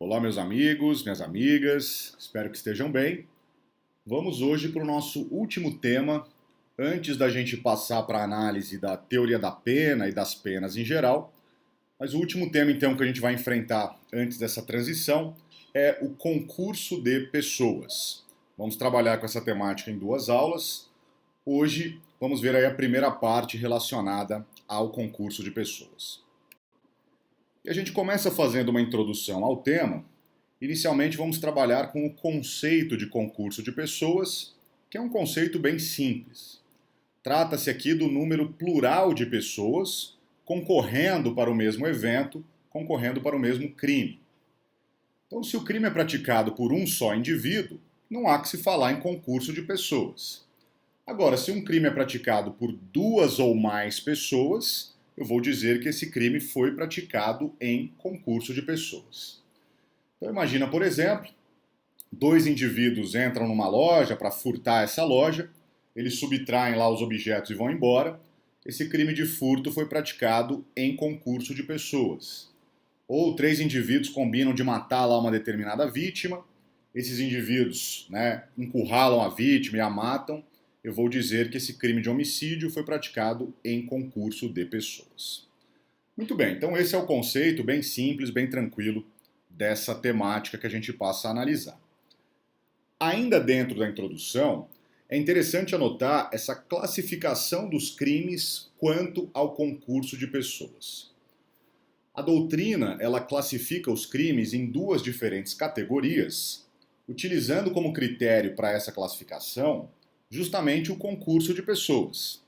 Olá, meus amigos, minhas amigas, espero que estejam bem. Vamos hoje para o nosso último tema, antes da gente passar para a análise da teoria da pena e das penas em geral. Mas o último tema, então, que a gente vai enfrentar antes dessa transição é o concurso de pessoas. Vamos trabalhar com essa temática em duas aulas. Hoje, vamos ver aí a primeira parte relacionada ao concurso de pessoas. E a gente começa fazendo uma introdução ao tema. Inicialmente, vamos trabalhar com o conceito de concurso de pessoas, que é um conceito bem simples. Trata-se aqui do número plural de pessoas concorrendo para o mesmo evento, concorrendo para o mesmo crime. Então, se o crime é praticado por um só indivíduo, não há que se falar em concurso de pessoas. Agora, se um crime é praticado por duas ou mais pessoas, eu vou dizer que esse crime foi praticado em concurso de pessoas. Então imagina, por exemplo, dois indivíduos entram numa loja para furtar essa loja, eles subtraem lá os objetos e vão embora. Esse crime de furto foi praticado em concurso de pessoas. Ou três indivíduos combinam de matar lá uma determinada vítima, esses indivíduos, encurralam a vítima e a matam. Eu vou dizer que esse crime de homicídio foi praticado em concurso de pessoas. Muito bem, então esse é o conceito bem simples, bem tranquilo dessa temática que a gente passa a analisar. Ainda dentro da introdução, é interessante anotar essa classificação dos crimes quanto ao concurso de pessoas. A doutrina, ela classifica os crimes em duas diferentes categorias, utilizando como critério para essa classificação justamente o concurso de pessoas.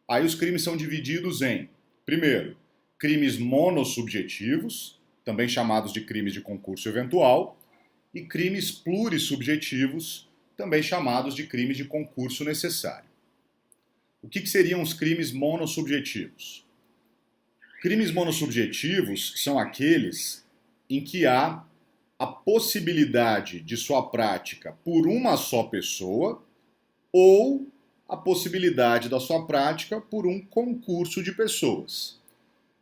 Aí os crimes são divididos em, primeiro, crimes monossubjetivos, também chamados de crimes de concurso eventual, e crimes plurissubjetivos, também chamados de crimes de concurso necessário. O que seriam os crimes monossubjetivos? Crimes monossubjetivos são aqueles em que há a possibilidade de sua prática por uma só pessoa ou a possibilidade da sua prática por um concurso de pessoas.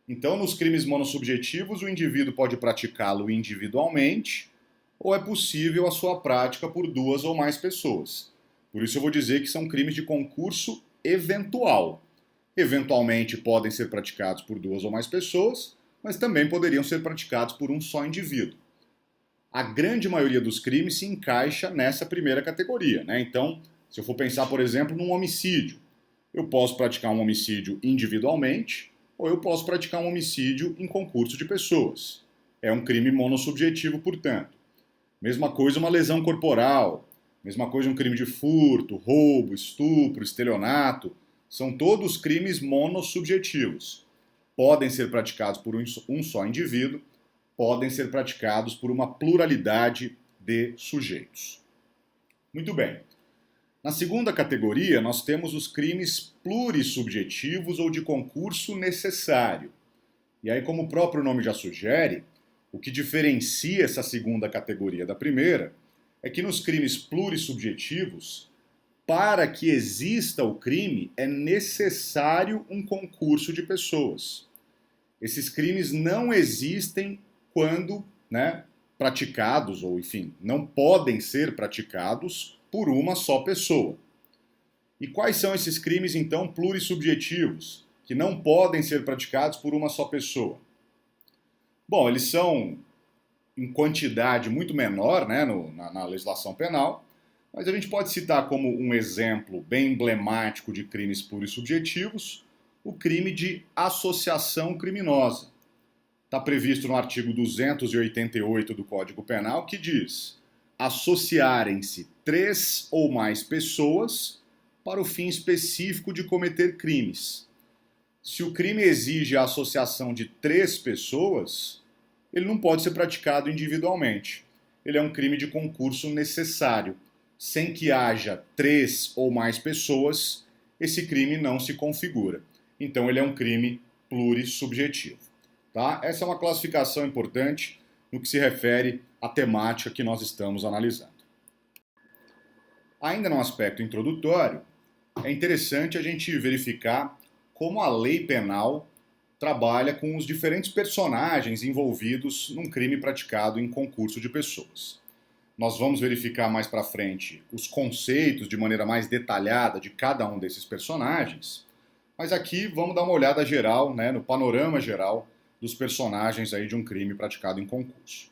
Então, nos crimes monossubjetivos, o indivíduo pode praticá-lo individualmente ou é possível a sua prática por duas ou mais pessoas. Por isso eu vou dizer que são crimes de concurso eventual. Eventualmente podem ser praticados por duas ou mais pessoas, mas também poderiam ser praticados por um só indivíduo. A grande maioria dos crimes se encaixa nessa primeira categoria, Então, se eu for pensar, por exemplo, num homicídio, eu posso praticar um homicídio individualmente ou eu posso praticar um homicídio em concurso de pessoas. É um crime monossubjetivo, portanto. Mesma coisa uma lesão corporal, mesma coisa um crime de furto, roubo, estupro, estelionato. São todos crimes monossubjetivos. Podem ser praticados por um só indivíduo, podem ser praticados por uma pluralidade de sujeitos. Muito bem. Na segunda categoria, nós temos os crimes plurissubjetivos ou de concurso necessário. E aí, como o próprio nome já sugere, o que diferencia essa segunda categoria da primeira é que nos crimes plurissubjetivos, para que exista o crime, é necessário um concurso de pessoas. Esses crimes não existem quando, praticados, ou enfim, não podem ser praticados por uma só pessoa. E quais são esses crimes, então, plurissubjetivos, que não podem ser praticados por uma só pessoa? Bom, eles são em quantidade muito menor, na legislação penal, mas a gente pode citar como um exemplo bem emblemático de crimes plurissubjetivos o crime de associação criminosa. Está previsto no artigo 288 do Código Penal, que diz: associarem-se três ou mais pessoas para o fim específico de cometer crimes. Se o crime exige a associação de três pessoas, ele não pode ser praticado individualmente. Ele é um crime de concurso necessário. Sem que haja três ou mais pessoas, esse crime não se configura. Então ele é um crime plurissubjetivo. Tá? Essa é uma classificação importante no que se refere à temática que nós estamos analisando. Ainda no aspecto introdutório, é interessante a gente verificar como a lei penal trabalha com os diferentes personagens envolvidos num crime praticado em concurso de pessoas. Nós vamos verificar mais para frente os conceitos de maneira mais detalhada de cada um desses personagens, mas aqui vamos dar uma olhada geral, né, no panorama geral dos personagens aí de um crime praticado em concurso.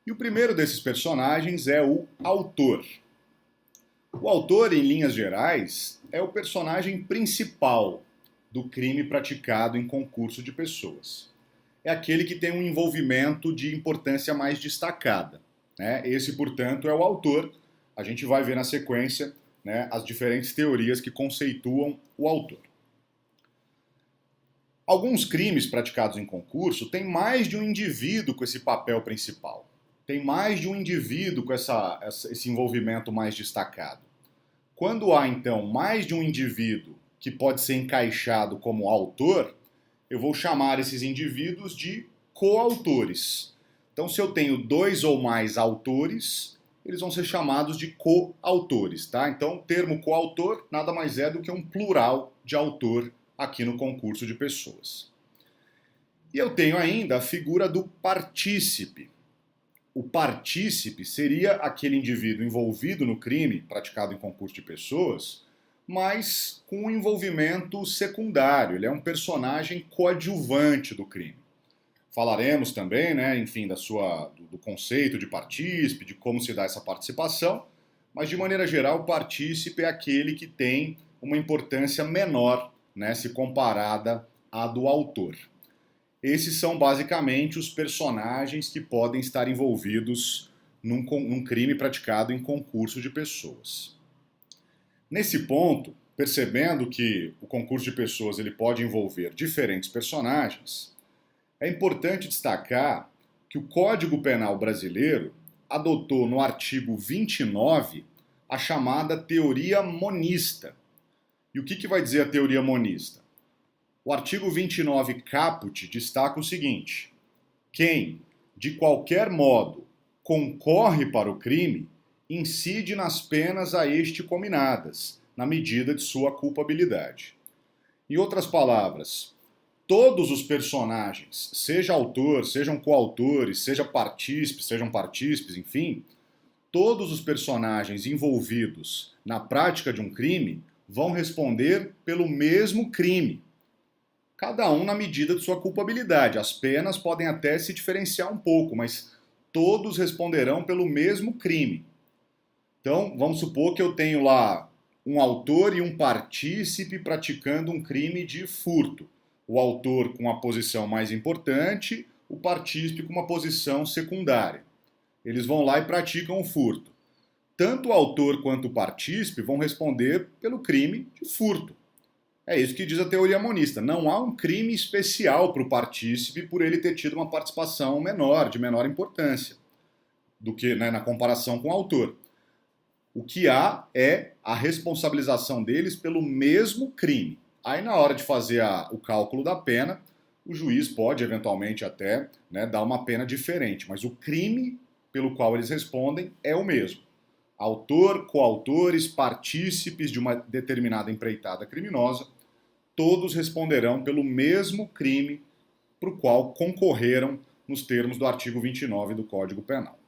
E o primeiro desses personagens é o autor. O autor, em linhas gerais, é o personagem principal do crime praticado em concurso de pessoas. É aquele que tem um envolvimento de importância mais destacada, né? Esse, portanto, é o autor. A gente vai ver na sequência, né, as diferentes teorias que conceituam o autor. Alguns crimes praticados em concurso têm mais de um indivíduo com esse papel principal. Tem mais de um indivíduo com esse envolvimento mais destacado. Quando há, então, mais de um indivíduo que pode ser encaixado como autor, eu vou chamar esses indivíduos de coautores. Então, se eu tenho dois ou mais autores, eles vão ser chamados de coautores, tá? Então, o termo coautor nada mais é do que um plural de autor aqui no concurso de pessoas. E eu tenho ainda a figura do partícipe. O partícipe seria aquele indivíduo envolvido no crime praticado em concurso de pessoas, mas com um envolvimento secundário. Ele é um personagem coadjuvante do crime. Falaremos também, né, enfim, do conceito de partícipe, de como se dá essa participação, mas de maneira geral, o partícipe é aquele que tem uma importância menor, né, se comparada à do autor. Esses são basicamente os personagens que podem estar envolvidos num crime praticado em concurso de pessoas. Nesse ponto, percebendo que o concurso de pessoas ele pode envolver diferentes personagens, é importante destacar que o Código Penal brasileiro adotou no artigo 29 a chamada teoria monista. E o que vai dizer a teoria monista? O artigo 29 caput destaca o seguinte: quem, de qualquer modo, concorre para o crime, incide nas penas a este cominadas, na medida de sua culpabilidade. Em outras palavras, todos os personagens, seja autor, sejam coautores, sejam partícipes, enfim, todos os personagens envolvidos na prática de um crime vão responder pelo mesmo crime. Cada um na medida de sua culpabilidade. As penas podem até se diferenciar um pouco, mas todos responderão pelo mesmo crime. Então, vamos supor que eu tenho lá um autor e um partícipe praticando um crime de furto. O autor com a posição mais importante, o partícipe com uma posição secundária. Eles vão lá e praticam o furto. Tanto o autor quanto o partícipe vão responder pelo crime de furto. É isso que diz a teoria monista. Não há um crime especial para o partícipe por ele ter tido uma participação menor, de menor importância, do que, né, na comparação com o autor. O que há é a responsabilização deles pelo mesmo crime. Aí, na hora de fazer o cálculo da pena, o juiz pode, eventualmente, até, né, dar uma pena diferente. Mas o crime pelo qual eles respondem é o mesmo. Autor, coautores, partícipes de uma determinada empreitada criminosa, todos responderão pelo mesmo crime para o qual concorreram nos termos do artigo 29 do Código Penal.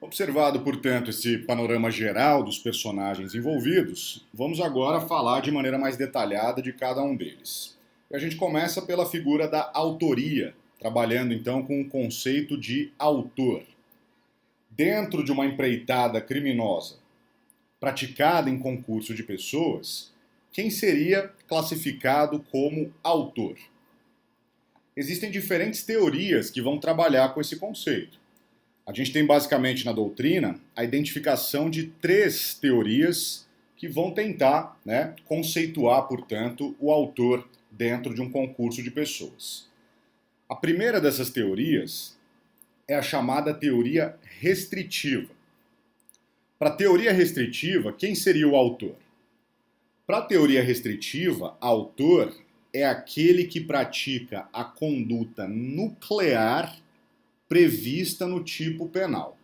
Observado, portanto, esse panorama geral dos personagens envolvidos, vamos agora falar de maneira mais detalhada de cada um deles. E a gente começa pela figura da autoria, trabalhando então com o conceito de autor. Dentro de uma empreitada criminosa praticada em concurso de pessoas, quem seria classificado como autor? Existem diferentes teorias que vão trabalhar com esse conceito. A gente tem basicamente na doutrina a identificação de 3 teorias que vão tentar, né, conceituar, portanto, o autor dentro de um concurso de pessoas. A primeira dessas teorias é a chamada teoria restritiva. Para a teoria restritiva, quem seria o autor? Para a teoria restritiva, autor é aquele que pratica a conduta nuclear prevista no tipo penal.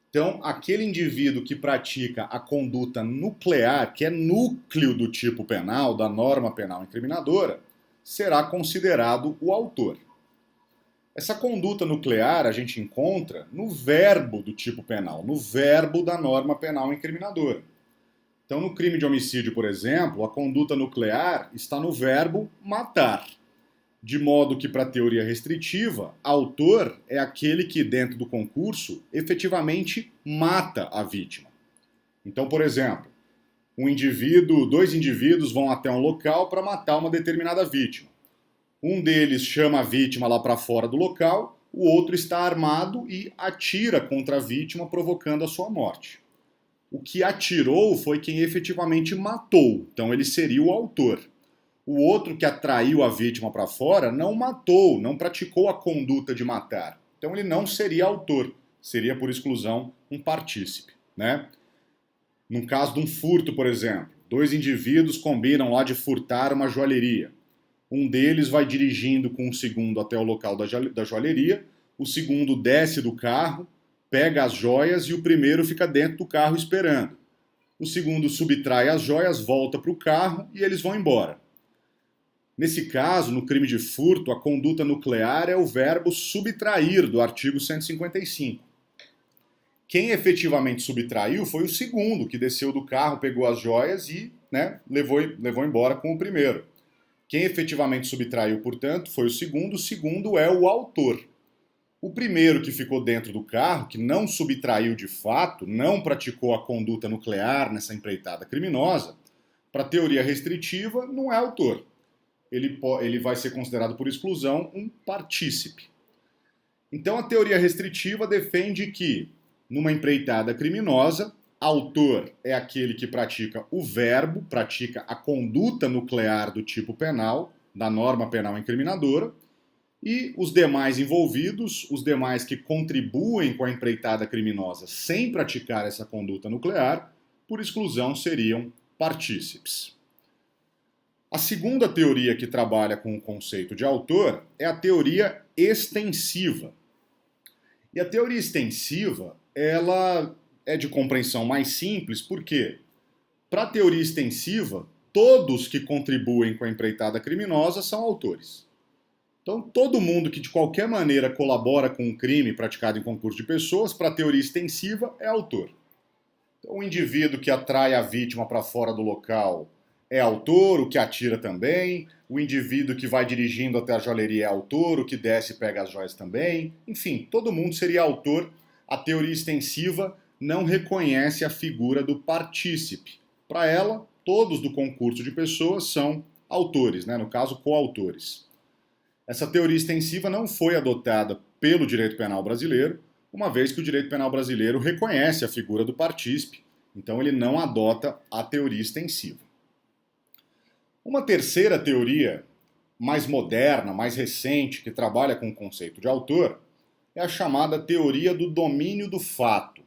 Então, aquele indivíduo que pratica a conduta nuclear, que é núcleo do tipo penal, da norma penal incriminadora, será considerado o autor. Essa conduta nuclear a gente encontra no verbo do tipo penal, no verbo da norma penal incriminadora. Então, no crime de homicídio, por exemplo, a conduta nuclear está no verbo matar. De modo que, para a teoria restritiva, autor é aquele que, dentro do concurso, efetivamente mata a vítima. Então, por exemplo, dois indivíduos vão até um local para matar uma determinada vítima. Um deles chama a vítima lá para fora do local, o outro está armado e atira contra a vítima, provocando a sua morte. O que atirou foi quem efetivamente matou, então ele seria o autor. O outro que atraiu a vítima para fora não matou, não praticou a conduta de matar. Então ele não seria autor, seria por exclusão um partícipe, né? No caso de um furto, por exemplo, dois indivíduos combinam lá de furtar uma joalheria. Um deles vai dirigindo com o segundo até o local da joalheria, o segundo desce do carro, pega as joias e o primeiro fica dentro do carro esperando. O segundo subtrai as joias, volta para o carro e eles vão embora. Nesse caso, no crime de furto, a conduta nuclear é o verbo subtrair do artigo 155. Quem efetivamente subtraiu foi o segundo, que desceu do carro, pegou as joias e levou embora com o primeiro. Quem efetivamente subtraiu, portanto, foi o segundo é o autor. O primeiro que ficou dentro do carro, que não subtraiu de fato, não praticou a conduta nuclear nessa empreitada criminosa, para a teoria restritiva, não é autor. Ele vai ser considerado por exclusão um partícipe. Então a teoria restritiva defende que, numa empreitada criminosa, autor é aquele que pratica o verbo, pratica a conduta nuclear do tipo penal, da norma penal incriminadora, e os demais envolvidos, os demais que contribuem com a empreitada criminosa sem praticar essa conduta nuclear, por exclusão seriam partícipes. A segunda teoria que trabalha com o conceito de autor é a teoria extensiva. E a teoria extensiva, ela é de compreensão mais simples, porque, para a teoria extensiva, todos que contribuem com a empreitada criminosa são autores. Então, todo mundo que de qualquer maneira colabora com um crime praticado em concurso de pessoas, para a teoria extensiva, é autor. Então, o indivíduo que atrai a vítima para fora do local é autor, o que atira também, o indivíduo que vai dirigindo até a joalheria é autor, o que desce e pega as joias também. Enfim, todo mundo seria autor. A teoria extensiva não reconhece a figura do partícipe. Para ela, todos do concurso de pessoas são autores, no caso, coautores. Essa teoria extensiva não foi adotada pelo direito penal brasileiro, uma vez que o direito penal brasileiro reconhece a figura do partícipe, então ele não adota a teoria extensiva. Uma terceira teoria, mais moderna, mais recente, que trabalha com o conceito de autor, é a chamada teoria do domínio do fato.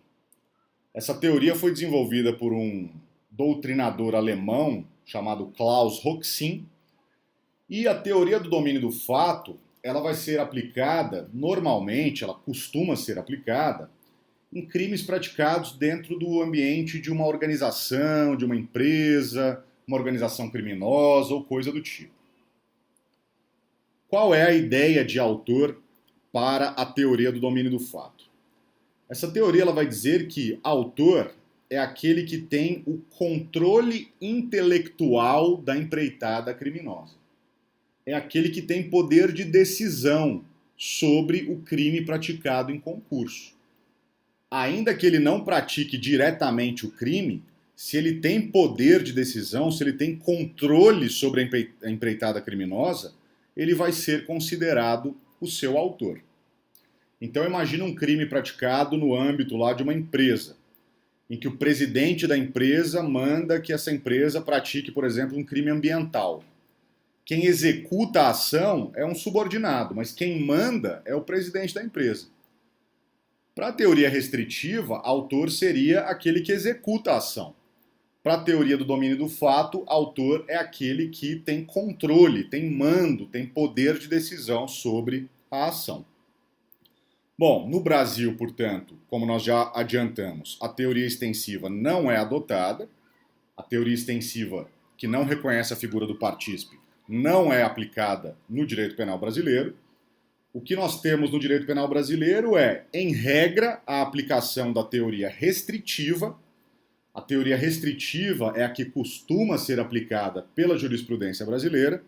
Essa teoria foi desenvolvida por um doutrinador alemão chamado Klaus Roxin, e a teoria do domínio do fato, ela vai ser aplicada, normalmente, ela costuma ser aplicada, em crimes praticados dentro do ambiente de uma organização, de uma empresa, uma organização criminosa ou coisa do tipo. Qual é a ideia de autor para a teoria do domínio do fato? Essa teoria ela vai dizer que autor é aquele que tem o controle intelectual da empreitada criminosa. É aquele que tem poder de decisão sobre o crime praticado em concurso. Ainda que ele não pratique diretamente o crime, se ele tem poder de decisão, se ele tem controle sobre a empreitada criminosa, ele vai ser considerado o seu autor. Então imagina um crime praticado no âmbito lá de uma empresa, em que o presidente da empresa manda que essa empresa pratique, por exemplo, um crime ambiental. Quem executa a ação é um subordinado, mas quem manda é o presidente da empresa. Para a teoria restritiva, autor seria aquele que executa a ação. Para a teoria do domínio do fato, autor é aquele que tem controle, tem mando, tem poder de decisão sobre a ação. Bom, no Brasil, portanto, como nós já adiantamos, a teoria extensiva não é adotada. A teoria extensiva, que não reconhece a figura do partícipe, não é aplicada no direito penal brasileiro. O que nós temos no direito penal brasileiro é, em regra, a aplicação da teoria restritiva. A teoria restritiva é a que costuma ser aplicada pela jurisprudência brasileira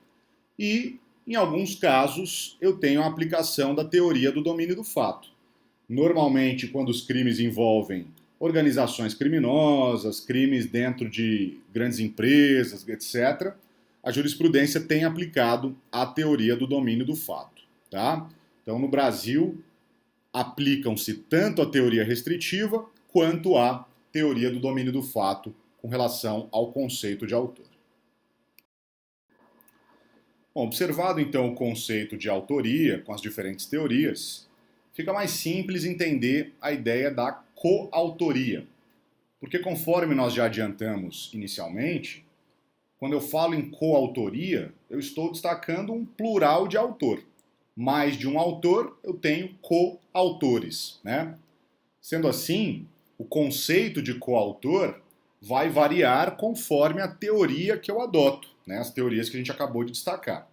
e, em alguns casos, eu tenho a aplicação da teoria do domínio do fato. Normalmente, quando os crimes envolvem organizações criminosas, crimes dentro de grandes empresas, etc., a jurisprudência tem aplicado a teoria do domínio do fato. Tá? Então, no Brasil, aplicam-se tanto a teoria restritiva quanto a teoria do domínio do fato com relação ao conceito de autor. Bom, observado então o conceito de autoria com as diferentes teorias, fica mais simples entender a ideia da coautoria. Porque conforme nós já adiantamos inicialmente, quando eu falo em coautoria, eu estou destacando um plural de autor. Mais de um autor, eu tenho coautores, né? Sendo assim, o conceito de coautor vai variar conforme a teoria que eu adoto, né? As teorias que a gente acabou de destacar.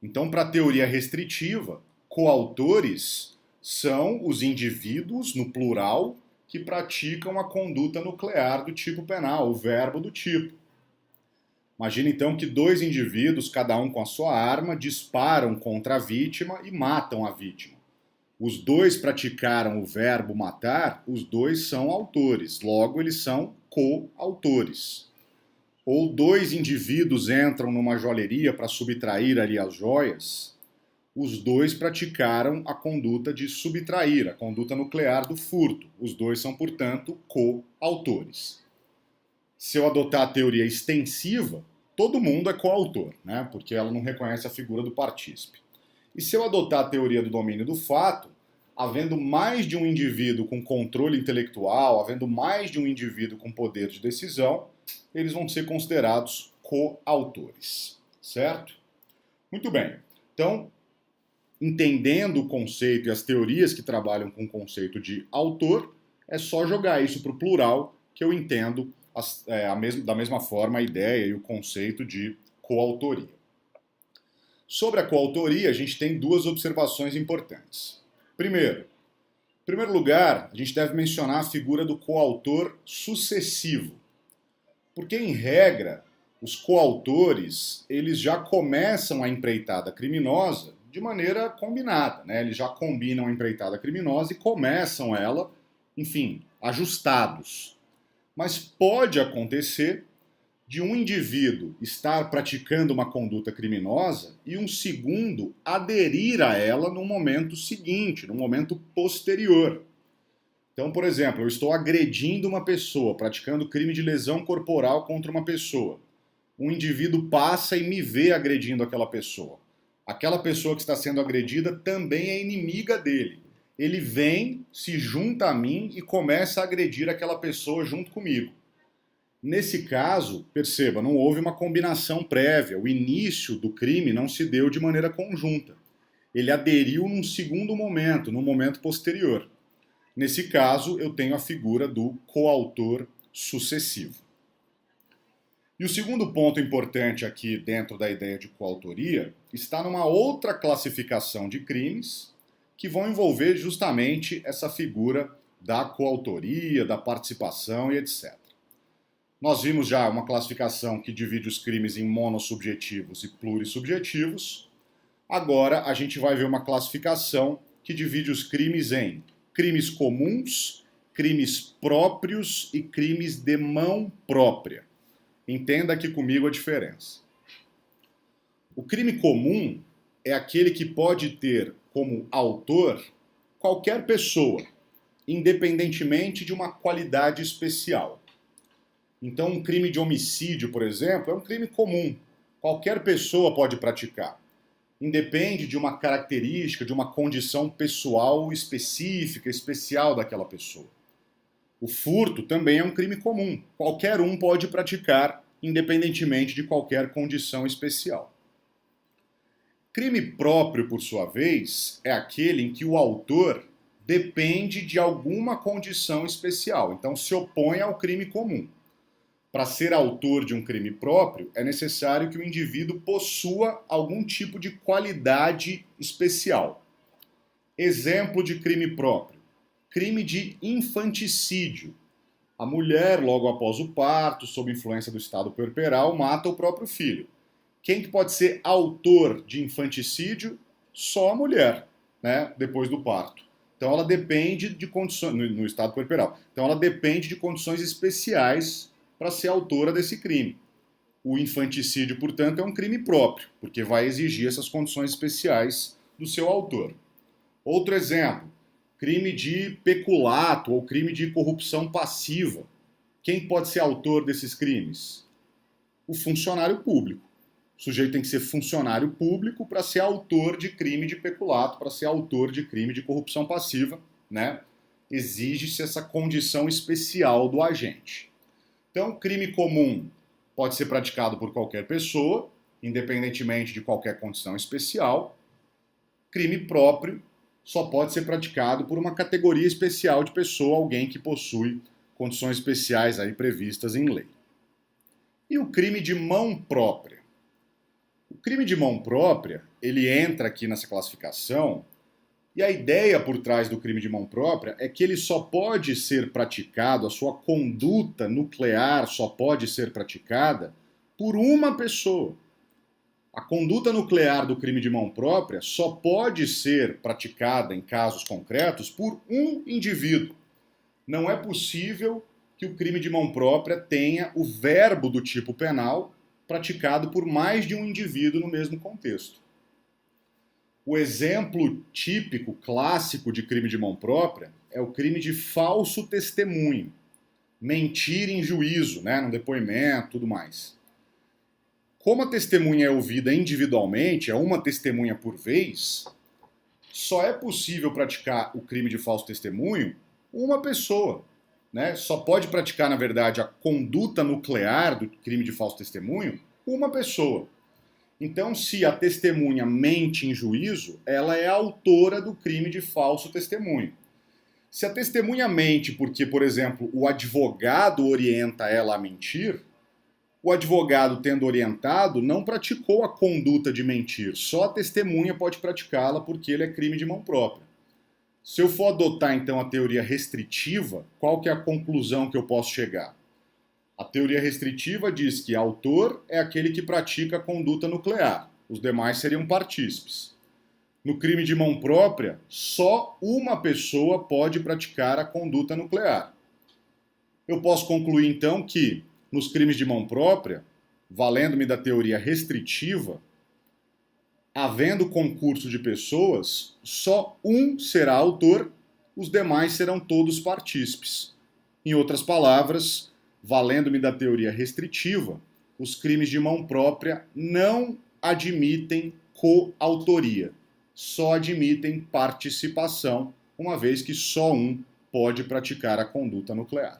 Então, para a teoria restritiva, coautores são os indivíduos, no plural, que praticam a conduta nuclear do tipo penal, o verbo do tipo. Imagina então que dois indivíduos, cada um com a sua arma, disparam contra a vítima e matam a vítima. Os dois praticaram o verbo matar, os dois são autores, logo eles são coautores. Ou dois indivíduos entram numa joalheria para subtrair ali as joias, os dois praticaram a conduta de subtrair, a conduta nuclear do furto. Os dois são, portanto, coautores. Se eu adotar a teoria extensiva, todo mundo é coautor, né? Porque ela não reconhece a figura do partícipe. E se eu adotar a teoria do domínio do fato, havendo mais de um indivíduo com controle intelectual, havendo mais de um indivíduo com poder de decisão, eles vão ser considerados coautores, certo? Muito bem. Então, entendendo o conceito e as teorias que trabalham com o conceito de autor, é só jogar isso para o plural que eu entendo da mesma forma a ideia e o conceito de coautoria. Sobre a coautoria, a gente tem duas observações importantes. Primeiro, em primeiro lugar, a gente deve mencionar a figura do coautor sucessivo. Porque, em regra, os coautores, eles já começam a empreitada criminosa de maneira combinada, né? Eles já combinam a empreitada criminosa e começam ela, enfim, ajustados. Mas pode acontecer de um indivíduo estar praticando uma conduta criminosa e um segundo aderir a ela no momento seguinte, no momento posterior. Então, por exemplo, eu estou agredindo uma pessoa, praticando crime de lesão corporal contra uma pessoa. Um indivíduo passa e me vê agredindo aquela pessoa. Aquela pessoa que está sendo agredida também é inimiga dele. Ele vem, se junta a mim e começa a agredir aquela pessoa junto comigo. Nesse caso, perceba, não houve uma combinação prévia, o início do crime não se deu de maneira conjunta. Ele aderiu num segundo momento, num momento posterior. Nesse caso, eu tenho a figura do coautor sucessivo. E o segundo ponto importante aqui dentro da ideia de coautoria está numa outra classificação de crimes que vão envolver justamente essa figura da coautoria, da participação e etc. Nós vimos já uma classificação que divide os crimes em monossubjetivos e plurissubjetivos. Agora a gente vai ver uma classificação que divide os crimes em crimes comuns, crimes próprios e crimes de mão própria. Entenda aqui comigo a diferença. O crime comum é aquele que pode ter como autor qualquer pessoa, independentemente de uma qualidade especial. Então, um crime de homicídio, por exemplo, é um crime comum. Qualquer pessoa pode praticar. Independe de uma característica, de uma condição pessoal específica, especial daquela pessoa. O furto também é um crime comum. Qualquer um pode praticar, independentemente de qualquer condição especial. Crime próprio, por sua vez, é aquele em que o autor depende de alguma condição especial. Então, se opõe ao crime comum. Para ser autor de um crime próprio, é necessário que o indivíduo possua algum tipo de qualidade especial. Exemplo de crime próprio: crime de infanticídio. A mulher, logo após o parto, sob influência do estado puerperal, mata o próprio filho. Quem que pode ser autor de infanticídio? Só a mulher, né, depois do parto. Então ela depende de condições, no estado puerperal. Então ela depende de condições especiais para ser autora desse crime. O infanticídio, portanto, é um crime próprio, porque vai exigir essas condições especiais do seu autor. Outro exemplo, crime de peculato ou crime de corrupção passiva. Quem pode ser autor desses crimes? O funcionário público. O sujeito tem que ser funcionário público para ser autor de crime de peculato, para ser autor de crime de corrupção passiva, né? Exige-se essa condição especial do agente. Então, crime comum pode ser praticado por qualquer pessoa, independentemente de qualquer condição especial. Crime próprio só pode ser praticado por uma categoria especial de pessoa, alguém que possui condições especiais aí previstas em lei. E o crime de mão própria? O crime de mão própria, ele entra aqui nessa classificação, e a ideia por trás do crime de mão própria é que ele só pode ser praticado, a sua conduta nuclear só pode ser praticada por uma pessoa. A conduta nuclear do crime de mão própria só pode ser praticada em casos concretos por um indivíduo. Não é possível que o crime de mão própria tenha o verbo do tipo penal praticado por mais de um indivíduo no mesmo contexto. O exemplo típico, clássico de crime de mão própria é o crime de falso testemunho. Mentir em juízo, né, no depoimento, tudo mais. Como a testemunha é ouvida individualmente, é uma testemunha por vez, só é possível praticar o crime de falso testemunho uma pessoa, né? Só pode praticar, na verdade, a conduta nuclear do crime de falso testemunho uma pessoa. Então, se a testemunha mente em juízo, ela é autora do crime de falso testemunho. Se a testemunha mente porque, por exemplo, o advogado orienta ela a mentir, o advogado, tendo orientado, não praticou a conduta de mentir. Só a testemunha pode praticá-la porque ele é crime de mão própria. Se eu for adotar, então, a teoria restritiva, qual que é a conclusão que eu posso chegar? A teoria restritiva diz que autor é aquele que pratica a conduta nuclear. Os demais seriam partícipes. No crime de mão própria, só uma pessoa pode praticar a conduta nuclear. Eu posso concluir, então, que nos crimes de mão própria, valendo-me da teoria restritiva, havendo concurso de pessoas, só um será autor, os demais serão todos partícipes. Em outras palavras, valendo-me da teoria restritiva, os crimes de mão própria não admitem coautoria, só admitem participação, uma vez que só um pode praticar a conduta nuclear.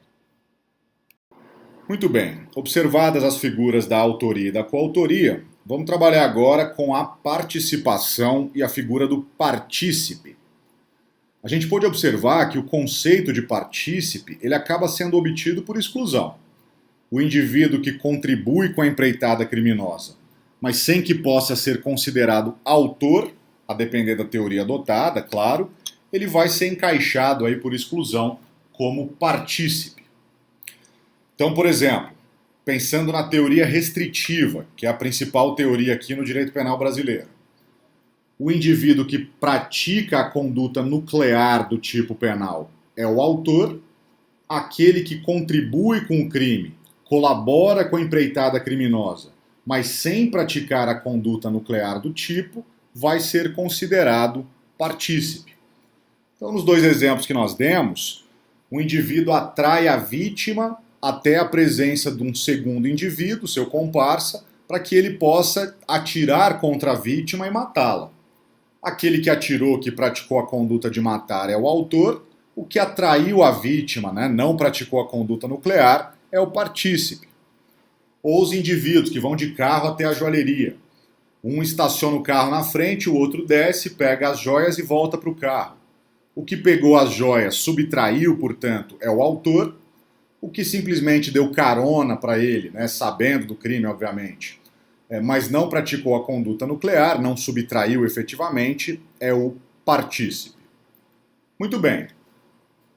Muito bem, observadas as figuras da autoria e da coautoria, vamos trabalhar agora com a participação e a figura do partícipe. A gente pode observar que o conceito de partícipe ele acaba sendo obtido por exclusão. O indivíduo que contribui com a empreitada criminosa, mas sem que possa ser considerado autor, a depender da teoria adotada, claro, ele vai ser encaixado aí por exclusão como partícipe. Então, por exemplo, pensando na teoria restritiva, que é a principal teoria aqui no direito penal brasileiro, o indivíduo que pratica a conduta nuclear do tipo penal é o autor, aquele que contribui com o crime, colabora com a empreitada criminosa, mas sem praticar a conduta nuclear do tipo, vai ser considerado partícipe. Então, nos dois exemplos que nós demos, o indivíduo atrai a vítima até a presença de um segundo indivíduo, seu comparsa, para que ele possa atirar contra a vítima e matá-la. Aquele que atirou, que praticou a conduta de matar é o autor, o que atraiu a vítima, né, não praticou a conduta nuclear, é o partícipe. Ou os indivíduos que vão de carro até a joalheria. Um estaciona o carro na frente, o outro desce, pega as joias e volta para o carro. O que pegou as joias subtraiu, portanto, é o autor. o que simplesmente deu carona para ele, né, sabendo do crime, obviamente, mas não praticou a conduta nuclear, não subtraiu efetivamente, é o partícipe. Muito bem.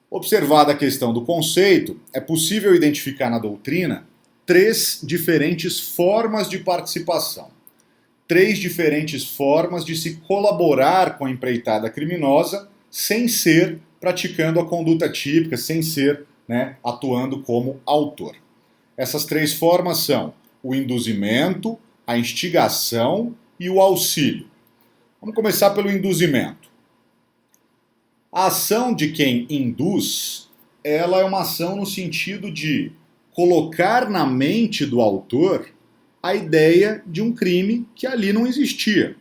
Observada a questão do conceito, é possível identificar na doutrina 3 diferentes formas de participação. 3 diferentes formas de se colaborar com a empreitada criminosa sem ser praticando a conduta típica, sem ser, né, atuando como autor. Essas 3 formas são o induzimento, a instigação e o auxílio. Vamos começar pelo induzimento. A ação de quem induz, ela é uma ação no sentido de colocar na mente do autor a ideia de um crime que ali não existia.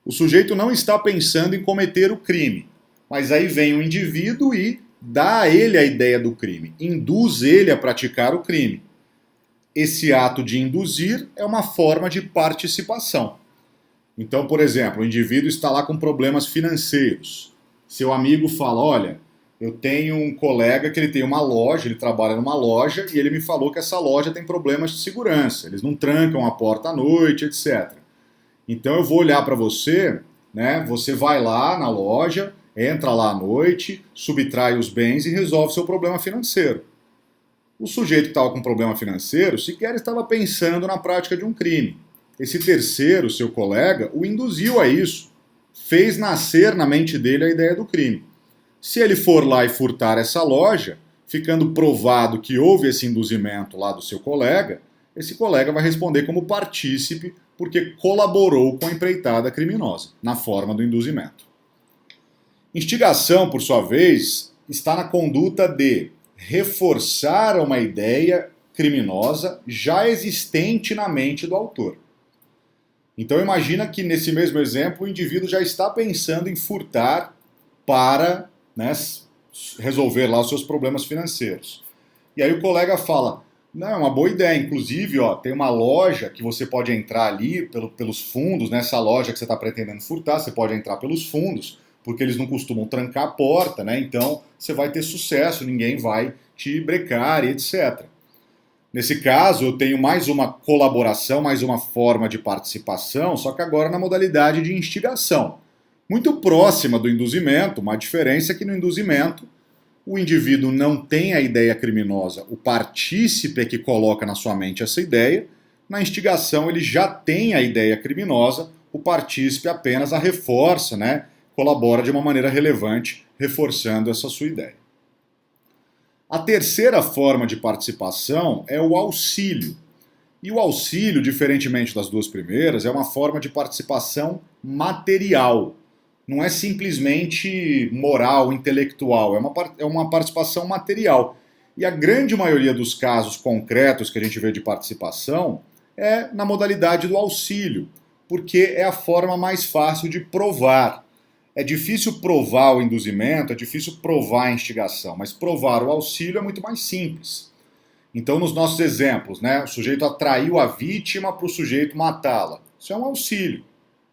O sujeito não está pensando em cometer o crime, mas aí vem o indivíduo e dá a ele a ideia do crime, induz ele a praticar o crime. Esse ato de induzir é uma forma de participação. Então, por exemplo, o indivíduo está lá com problemas financeiros. Seu amigo fala, olha, eu tenho um colega que ele tem uma loja, ele trabalha numa loja e ele me falou que essa loja tem problemas de segurança, eles não trancam a porta à noite, etc. Então eu vou olhar para você, né? Você vai lá na loja, entra lá à noite, subtrai os bens e resolve seu problema financeiro. O sujeito que estava com problema financeiro sequer estava pensando na prática de um crime. Esse terceiro, seu colega, o induziu a isso, fez nascer na mente dele a ideia do crime. Se ele for lá e furtar essa loja, ficando provado que houve esse induzimento lá do seu colega, esse colega vai responder como partícipe porque colaborou com a empreitada criminosa, na forma do induzimento. Instigação, por sua vez, está na conduta de reforçar uma ideia criminosa já existente na mente do autor. Então imagina que nesse mesmo exemplo o indivíduo já está pensando em furtar para, né, resolver lá os seus problemas financeiros. E aí o colega fala, não, é uma boa ideia, inclusive ó, tem uma loja que você pode entrar ali pelos fundos, nessa loja que você está pretendendo furtar, você pode entrar pelos fundos, porque eles não costumam trancar a porta, né? Então você vai ter sucesso, ninguém vai te brecar e etc. Nesse caso, eu tenho mais uma colaboração, mais uma forma de participação, só que agora na modalidade de instigação. Muito próxima do induzimento, uma diferença é que no induzimento o indivíduo não tem a ideia criminosa, o partícipe é que coloca na sua mente essa ideia. Na instigação ele já tem a ideia criminosa, o partícipe apenas a reforça, né? Colabora de uma maneira relevante, reforçando essa sua ideia. A terceira forma de participação é o auxílio. E o auxílio, diferentemente das 2 primeiras, é uma forma de participação material. Não é simplesmente moral, intelectual, é uma participação material. E a grande maioria dos casos concretos que a gente vê de participação é na modalidade do auxílio, porque é a forma mais fácil de provar. É difícil provar o induzimento, é difícil provar a instigação, mas provar o auxílio é muito mais simples. Então, nos nossos exemplos, né, o sujeito atraiu a vítima para o sujeito matá-la. Isso é um auxílio.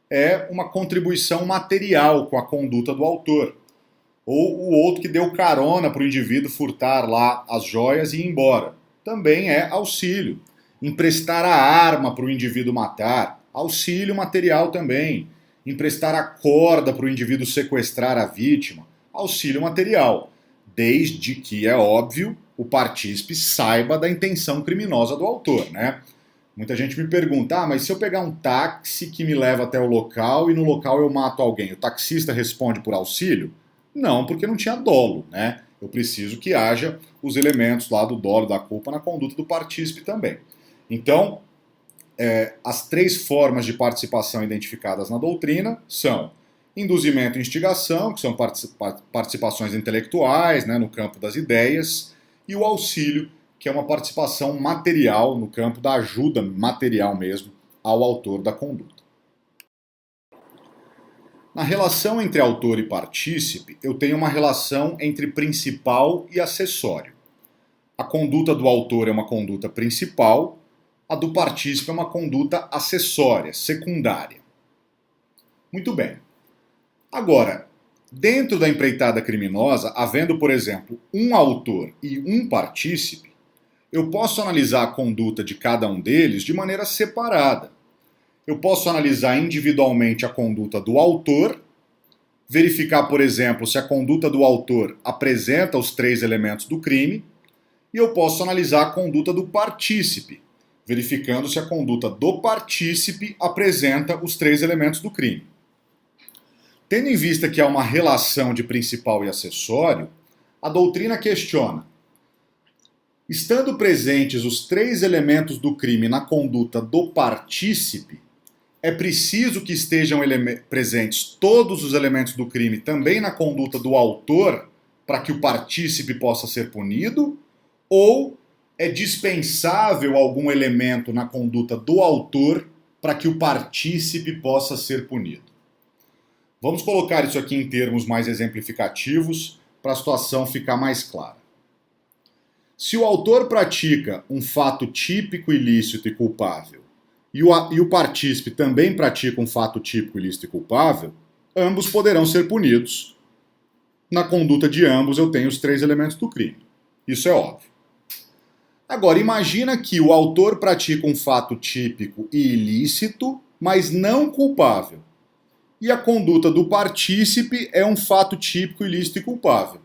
É uma contribuição material com a conduta do autor. Ou o outro que deu carona para o indivíduo furtar lá as joias e ir embora. Também é auxílio. Emprestar a arma para o indivíduo matar. Auxílio material também. Emprestar a corda para o indivíduo sequestrar a vítima, auxílio material, desde que, é óbvio, o partícipe saiba da intenção criminosa do autor, né? Muita gente me pergunta, mas se eu pegar um táxi que me leva até o local e no local eu mato alguém, o taxista responde por auxílio? Não, porque não tinha dolo, né? Eu preciso que haja os elementos lá do dolo, da culpa na conduta do partícipe também. Então, as 3 formas de participação identificadas na doutrina são induzimento e instigação, que são participações intelectuais, né, no campo das ideias, e o auxílio, que é uma participação material, no campo da ajuda material mesmo, ao autor da conduta. Na relação entre autor e partícipe, eu tenho uma relação entre principal e acessório. A conduta do autor é uma conduta principal, a do partícipe é uma conduta acessória, secundária. Muito bem. Agora, Dentro da empreitada criminosa, havendo, por exemplo, um autor e um partícipe, eu posso analisar a conduta de cada um deles de maneira separada. Eu posso analisar individualmente a conduta do autor, verificar, por exemplo, se a conduta do autor apresenta os 3 elementos do crime, e eu posso analisar a conduta do partícipe, verificando se a conduta do partícipe apresenta os 3 elementos do crime. Tendo em vista que há uma relação de principal e acessório, a doutrina questiona: estando presentes os 3 elementos do crime na conduta do partícipe, é preciso que estejam presentes todos os elementos do crime também na conduta do autor para que o partícipe possa ser punido? Ou é dispensável algum elemento na conduta do autor para que o partícipe possa ser punido? Vamos colocar isso aqui em termos mais exemplificativos para a situação ficar mais clara. Se o autor pratica um fato típico, ilícito e culpável, e o partícipe também pratica um fato típico, ilícito e culpável, ambos poderão ser punidos. Na conduta de ambos eu tenho os 3 elementos do crime. Isso é óbvio. Agora, imagina que o autor pratica um fato típico e ilícito, mas não culpável. E a conduta do partícipe é um fato típico, ilícito e culpável.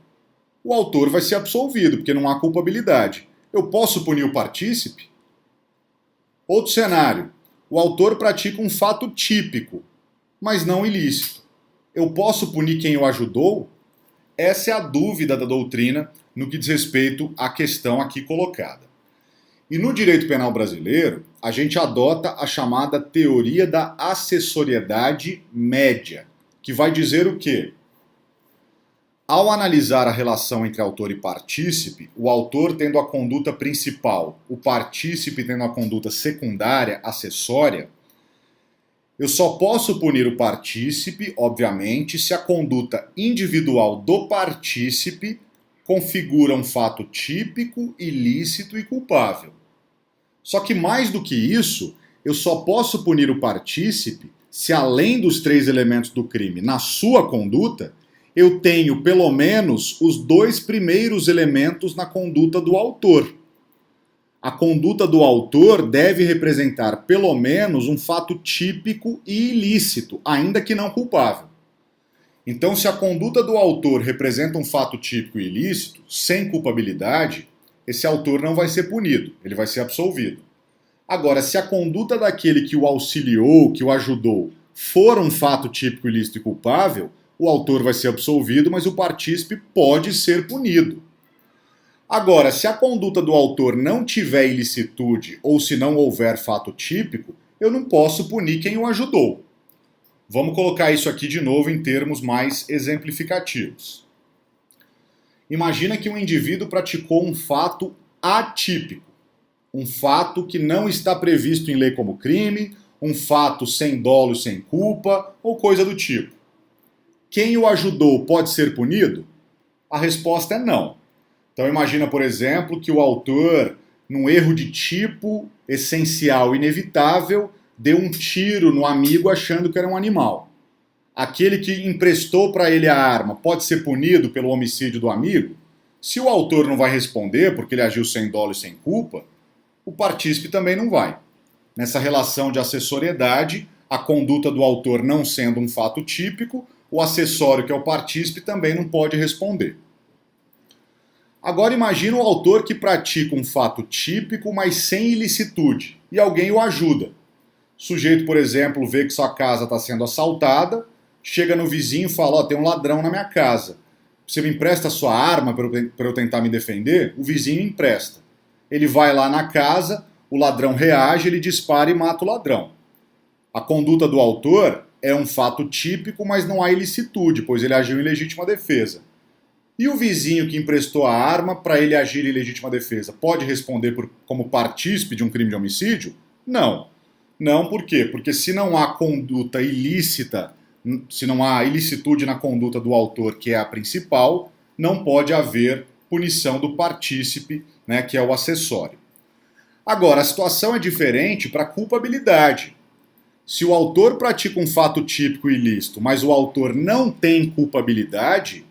O autor vai ser absolvido, porque não há culpabilidade. Eu posso punir o partícipe? Outro cenário. O autor pratica um fato típico, mas não ilícito. Eu posso punir quem o ajudou? Essa é a dúvida da doutrina no que diz respeito à questão aqui colocada. E no direito penal brasileiro, a gente adota a chamada teoria da acessoriedade média, que vai dizer o quê? Ao analisar a relação entre autor e partícipe, o autor tendo a conduta principal, o partícipe tendo a conduta secundária, acessória, eu só posso punir o partícipe, obviamente, se a conduta individual do partícipe configura um fato típico, ilícito e culpável. Só que mais do que isso, eu só posso punir o partícipe se, além dos 3 elementos do crime na sua conduta, eu tenho pelo menos os 2 primeiros elementos na conduta do autor. A conduta do autor deve representar pelo menos um fato típico e ilícito, ainda que não culpável. Então, se a conduta do autor representa um fato típico e ilícito, sem culpabilidade, esse autor não vai ser punido, ele vai ser absolvido. Agora, se a conduta daquele que o auxiliou, que o ajudou, for um fato típico, ilícito e culpável, o autor vai ser absolvido, mas o partícipe pode ser punido. Agora, se a conduta do autor não tiver ilicitude ou se não houver fato típico, eu não posso punir quem o ajudou. Vamos colocar isso aqui de novo em termos mais exemplificativos. Imagina que um indivíduo praticou um fato atípico, um fato que não está previsto em lei como crime, um fato sem dolo e sem culpa ou coisa do tipo. Quem o ajudou pode ser punido? A resposta é não. Então imagina, por exemplo, que o autor, num erro de tipo essencial inevitável, deu um tiro no amigo achando que era um animal. Aquele que emprestou para ele a arma pode ser punido pelo homicídio do amigo? Se o autor não vai responder porque ele agiu sem dolo e sem culpa, o partícipe também não vai. Nessa relação de acessoriedade, a conduta do autor não sendo um fato típico, o acessório, que é o partícipe, também não pode responder. Agora imagina o autor que pratica um fato típico, mas sem ilicitude, e alguém o ajuda. O sujeito, por exemplo, vê que sua casa está sendo assaltada, chega no vizinho e fala: tem um ladrão na minha casa. Você me empresta a sua arma para eu tentar me defender? O vizinho empresta. Ele vai lá na casa, o ladrão reage, ele dispara e mata o ladrão. A conduta do autor é um fato típico, mas não há ilicitude, pois ele agiu em legítima defesa. E o vizinho que emprestou a arma para ele agir em legítima defesa pode responder como partícipe de um crime de homicídio? Não. Não, por quê? Porque se não há conduta ilícita, se não há ilicitude na conduta do autor, que é a principal, não pode haver punição do partícipe, né, que é o acessório. Agora, a situação é diferente para a culpabilidade. Se o autor pratica um fato típico ilícito, mas o autor não tem culpabilidade,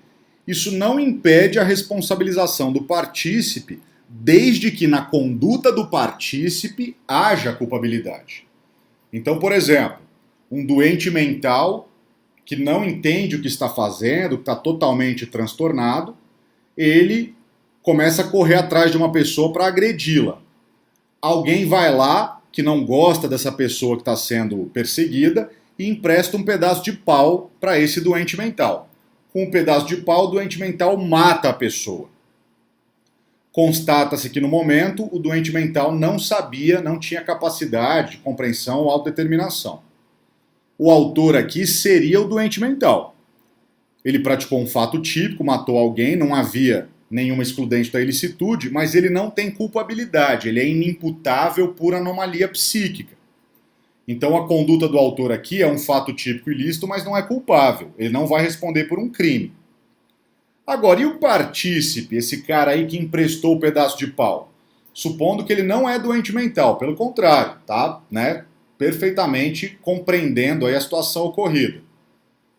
isso não impede a responsabilização do partícipe, desde que na conduta do partícipe haja culpabilidade. Então, por exemplo, um doente mental que não entende o que está fazendo, que está totalmente transtornado, ele começa a correr atrás de uma pessoa para agredi-la. Alguém vai lá, que não gosta dessa pessoa que está sendo perseguida, e empresta um pedaço de pau para esse doente mental. Com um pedaço de pau, o doente mental mata a pessoa. Constata-se que no momento o doente mental não sabia, não tinha capacidade de compreensão ou autodeterminação. O autor aqui seria o doente mental. Ele praticou um fato típico, matou alguém, não havia nenhuma excludente da ilicitude, mas ele não tem culpabilidade, ele é inimputável por anomalia psíquica. Então a conduta do autor aqui é um fato típico ilícito, mas não é culpável, ele não vai responder por um crime. Agora, e o partícipe, esse cara aí que emprestou o pedaço de pau? Supondo que ele não é doente mental, pelo contrário, tá, perfeitamente compreendendo aí a situação ocorrida.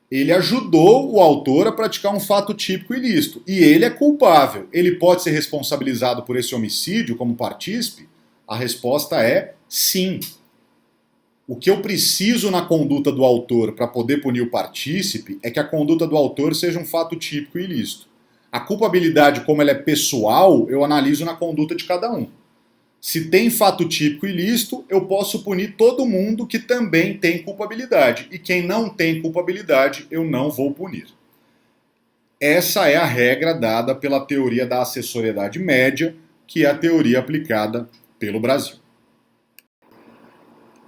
Ele ajudou o autor a praticar um fato típico ilícito. E ele é culpável. Ele pode ser responsabilizado por esse homicídio como partícipe? A resposta é sim. O que eu preciso na conduta do autor para poder punir o partícipe é que a conduta do autor seja um fato típico ilícito. A culpabilidade, como ela é pessoal, eu analiso na conduta de cada um. Se tem fato típico ilícito, eu posso punir todo mundo que também tem culpabilidade. E quem não tem culpabilidade, eu não vou punir. Essa é a regra dada pela teoria da acessoriedade média, que é a teoria aplicada pelo Brasil.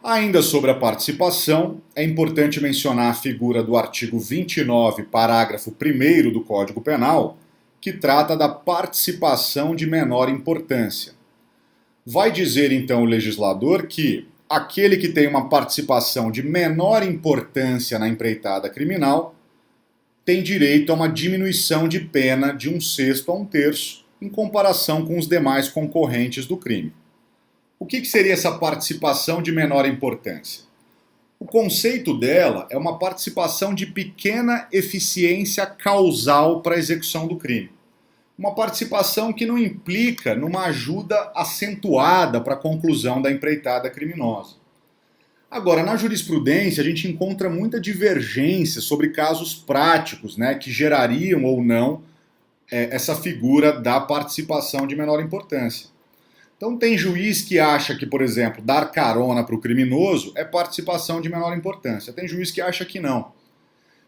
Ainda sobre a participação, é importante mencionar a figura do artigo 29, parágrafo 1º do Código Penal, que trata da participação de menor importância. Vai dizer então o legislador que aquele que tem uma participação de menor importância na empreitada criminal tem direito a uma diminuição de pena de 1/6 a 1/3 em comparação com os demais concorrentes do crime. O que seria essa participação de menor importância? O conceito dela é uma participação de pequena eficiência causal para a execução do crime. Uma participação que não implica numa ajuda acentuada para a conclusão da empreitada criminosa. Agora, na jurisprudência, a gente encontra muita divergência sobre casos práticos, que gerariam ou não essa figura da participação de menor importância. Então, tem juiz que acha que, por exemplo, dar carona para o criminoso é participação de menor importância. Tem juiz que acha que não.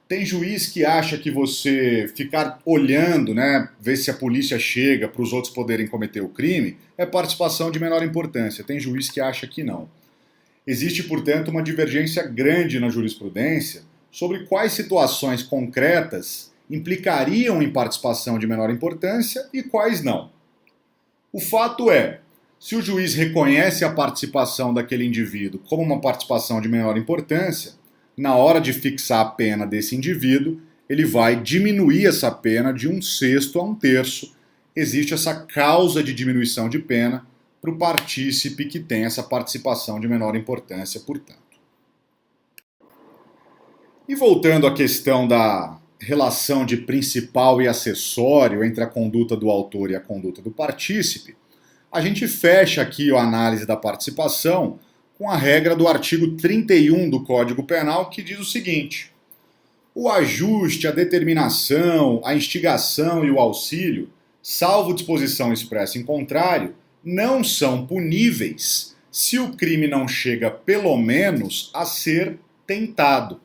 Tem juiz que acha que você ficar olhando, ver se a polícia chega para os outros poderem cometer o crime, é participação de menor importância. Tem juiz que acha que não. Existe, portanto, uma divergência grande na jurisprudência sobre quais situações concretas implicariam em participação de menor importância e quais não. O fato é, se o juiz reconhece a participação daquele indivíduo como uma participação de menor importância, na hora de fixar a pena desse indivíduo, ele vai diminuir essa pena de 1/6 a 1/3. Existe essa causa de diminuição de pena para o partícipe que tem essa participação de menor importância, portanto. E voltando à questão da relação de principal e acessório entre a conduta do autor e a conduta do partícipe, a gente fecha aqui a análise da participação com a regra do artigo 31 do Código Penal, que diz o seguinte: o ajuste, a determinação, a instigação e o auxílio, salvo disposição expressa em contrário, não são puníveis se o crime não chega, pelo menos, a ser tentado.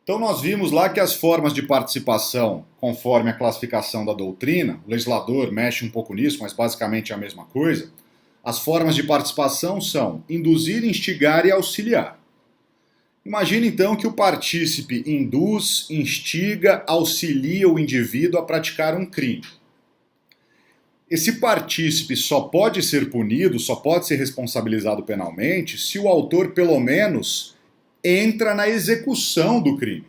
Então nós vimos lá que as formas de participação, conforme a classificação da doutrina, o legislador mexe um pouco nisso, mas basicamente é a mesma coisa. As formas de participação são induzir, instigar e auxiliar. Imagina então que o partícipe induz, instiga, auxilia o indivíduo a praticar um crime. Esse partícipe só pode ser punido, só pode ser responsabilizado penalmente se o autor, pelo menos, entra na execução do crime.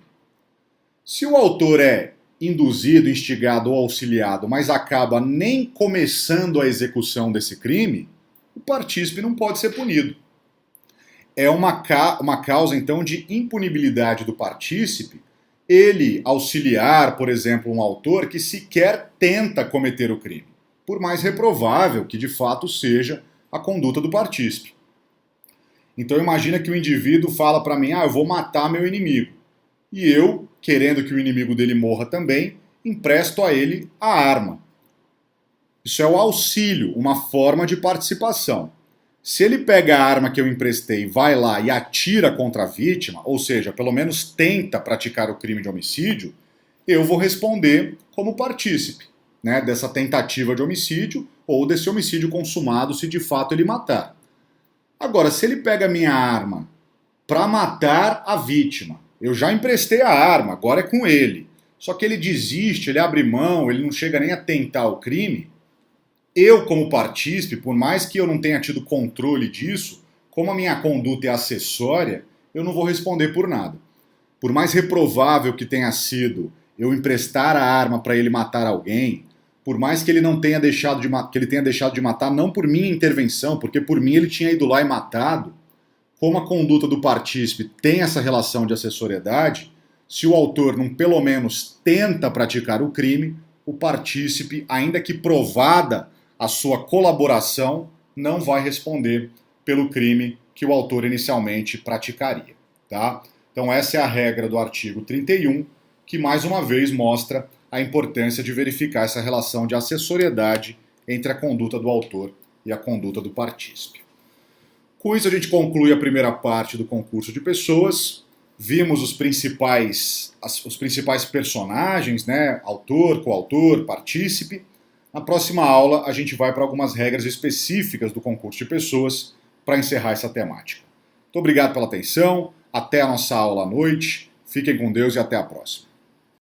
Se o autor é induzido, instigado ou auxiliado, mas acaba nem começando a execução desse crime, o partícipe não pode ser punido. é uma causa, então, de impunibilidade do partícipe ele auxiliar, por exemplo, um autor que sequer tenta cometer o crime, por mais reprovável que de fato seja a conduta do partícipe. Então imagina que o indivíduo fala para mim, eu vou matar meu inimigo. E eu, querendo que o inimigo dele morra também, empresto a ele a arma. Isso é o auxílio, uma forma de participação. Se ele pega a arma que eu emprestei, vai lá e atira contra a vítima, ou seja, pelo menos tenta praticar o crime de homicídio, eu vou responder como partícipe, né, dessa tentativa de homicídio ou desse homicídio consumado se de fato ele matar. Agora, se ele pega a minha arma para matar a vítima, eu já emprestei a arma, agora é com ele. Só que ele desiste, ele abre mão, ele não chega nem a tentar o crime. Eu, como partícipe, por mais que eu não tenha tido controle disso, como a minha conduta é acessória, eu não vou responder por nada. Por mais reprovável que tenha sido eu emprestar a arma para ele matar alguém, por mais que ele não tenha deixado que ele tenha deixado de matar, não por minha intervenção, porque por mim ele tinha ido lá e matado, como a conduta do partícipe tem essa relação de acessoriedade, se o autor não pelo menos tenta praticar o crime, o partícipe, ainda que provada a sua colaboração, não vai responder pelo crime que o autor inicialmente praticaria. Tá? Então essa é a regra do artigo 31, que mais uma vez mostra a importância de verificar essa relação de acessoriedade entre a conduta do autor e a conduta do partícipe. Com isso a gente conclui a primeira parte do concurso de pessoas. Vimos os principais personagens, né? Autor, coautor, partícipe. Na próxima aula a gente vai para algumas regras específicas do concurso de pessoas para encerrar essa temática. Muito obrigado pela atenção, até a nossa aula à noite, fiquem com Deus e até a próxima.